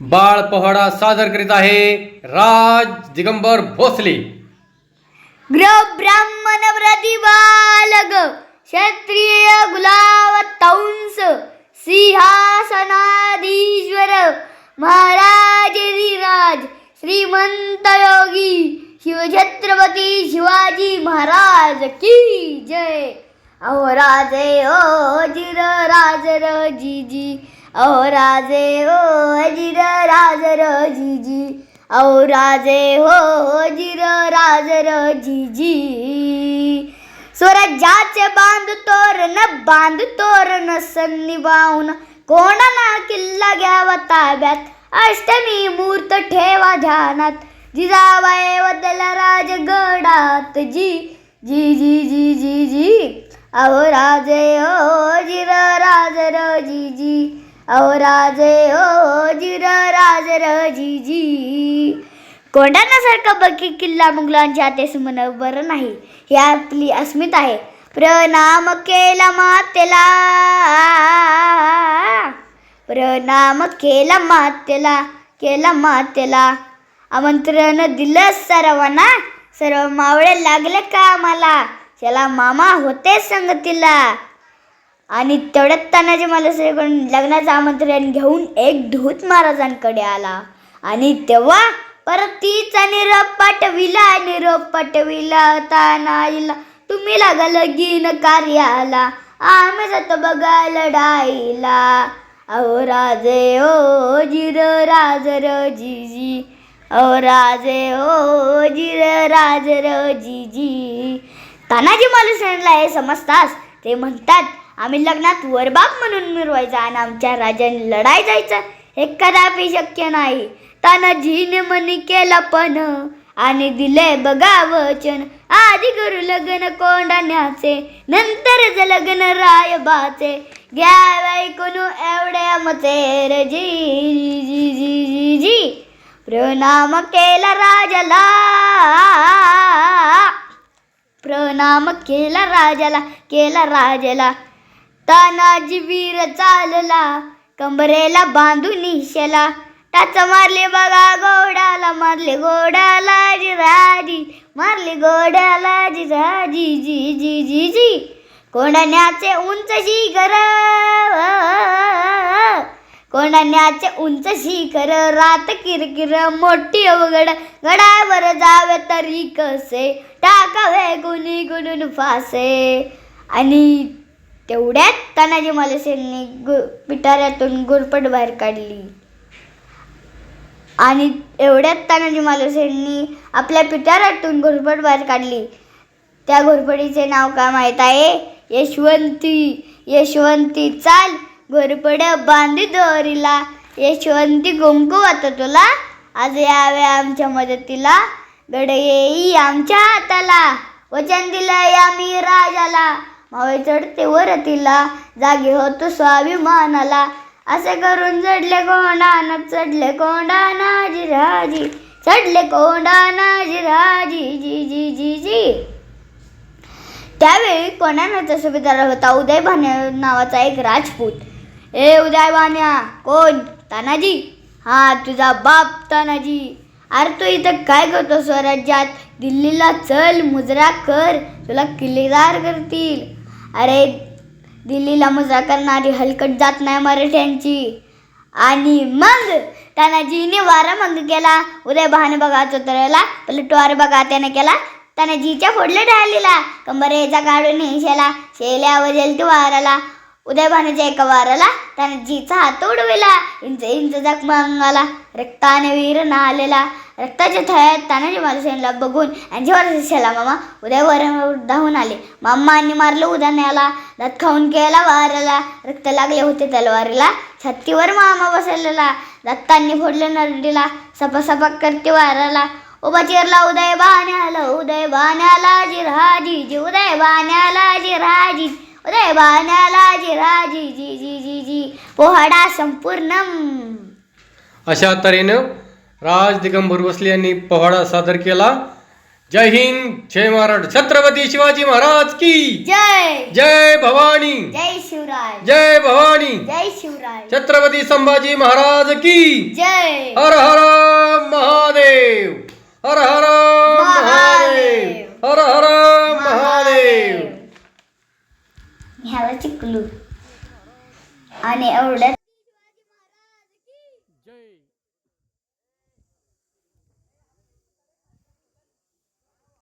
बाळ पोवाडा सादर करीत आहे राज दिगंबर भोसले। ब्राह्मण प्रतिबालक क्षत्रिय गुलावतंस सिंहासनाधीश्वर महाराज श्रीमंत योगी शिवछत्रपती शिवाजी महाराज की जय। अहो राजे ओ जिर राज रजीजी, अहो राजे हो जिर राज रजीजी, अहो राजे हो जिर राज रजीजी। स्वराज्याचे बांध तोरण सन्निभावून कोणाला किल्ला घ्यावा ताब्यात, अष्टमी मूर्त ठेवा ध्यानात, जिजाबाई वदला राजगडात जी जी जी जी जी जी। अहो राजे हो जिर राज रजीजी, अहो राजे हो जिर राज रजीजी। कोंढाण्यासारखा बकी किल्ला मुघलांच्या हातेस बरं नाही, ही आपली अस्मिता आहे। प्रणाम केला मातेला, प्रणाम केला मातेला, आमंत्रण दिलं सर्वांना, सर्व मावळे लागले कामाला, चला मामा होते संगतीला। आणि तेवढ्यात तानाजी मालुसरेकडून लग्नाचं आमंत्रण घेऊन एक धूत महाराजांकडे आला आणि तेव्हा परत तीचा निरोप पाठविला तानाजीला, तुम्ही लागा लगीन कार्याला, आम्ही जातो बघा लढाईला। अहो राजे ओ जिर राज रजीजी, अहो राजे ओ जिर राज रजीजी। तानाजी मालुसरेला हे समजताच ते म्हणतात, आम्ही लग्नात वरबाप म्हणून मिरवायचा आणि आमच्या राजाने लढाई जायचं हे कदापि शक्य नाही। तानाजीने मनी केला पण आणि बघा वचन, आधी करू लग्न कोंढाण्याचे, नंतरच लग्न रायबाचे, घ्यावे ऐकून एवढे आमचे जी जी जी जी जी। प्रणाम केला राजाला, प्रणाम केला राजाला, तानाजी वीर चालला, कंबरेला बांधून शेला, टाच मारले बघा घोड्याला, मारले घोड्याला जिराजी, मारले घोड्याला जिराजी जी जी जी जी। कोंढाण्याचे उंच शिखर, रात किरकिर मोठी अवघड, गडावर जावे तरी कसे, टाकावे कुणी कुठून फासे। आणि तेवढ्यात तानाजी मालुसरेंनी पिटाऱ्यातून घोरपड बाहेर काढली, आणि एवढ्यात तानाजी मालुसरेंनी आपल्या पिटाऱ्यातून घोरपड बाहेर काढली। त्या घोरपडीचे नाव काय माहीत आहे? यशवंती चाल घोरपड बांधी दोरीला, यशवंती कुंकू तुला, आज यावे आमच्या मदतीला, गड येई आमच्या हाताला, वचन दिलं आम्ही राजाला, मावळे चढते वरतीला, जागे होतो स्वाभिमानाला, असे करून चढले कोंढाणा जिराजी, चढले कोंढाणा जिराजी जी जी जी जी। त्यावेळी कोंढाण्याचा सुभेदार होता उदयभान्या नावाचा एक राजपूत। ए उदयभान्या, कोण? तानाजी? हा तुझा बाप तानाजी। अरे तू इथं काय करतो स्वराज्यात? दिल्लीला चल, मुजरा कर, तुला किल्लेदार करतील। अरे दिल्लीला मुजरा करणारी हलकट जात नाही मराठ्यांची। आणि मग तानाजीने वारंभंग केला, उदयभान बघा चतुराला, पलटवार बघा त्याने केला, तानाजीच्या फोडले ढालीला, कंबरेचा काढून शेला, शेल्यावर जलती वाराला, उदयभानाच्या एका वाराला तानाजीचा हात उडविला, इंच जखमा अंगाला, रक्ताने वीर नालेला। रक्ताच्या थळ्यात तानाजी मालुसरेंना बघून यांच्यावर शेला मामा उदयवर धावून आले, मामांनी मारलं उदाण्याला, दात खाऊन केला वाराला, रक्त लागले होते तलवारीला, छातीवर मामा बसलेला, दत्तांनी फोडले नरडीला, सपा करते वाराला, उभा चिरला उदयभान्याला जिराजी जी, उदयभान्याला जिराजी, उदयभान्याला जिराजी जी जी जी जी। पोवाडा संपूर्ण। अशा तऱ्हेनं राज दिगंबर भोसले यांनी पोवाडा सादर केला। जय हिंद, जय महाराष्ट्र. छत्रपती शिवाजी महाराज की जय. जय भवानी, जय शिवराय. जय भवानी. जय शिवराय. छत्रपती संभाजी महाराज की जय. हर हर महादेव, हर हर महादेव, हर हर महादेव. ह्याला चिकलू आणि एवढ्यात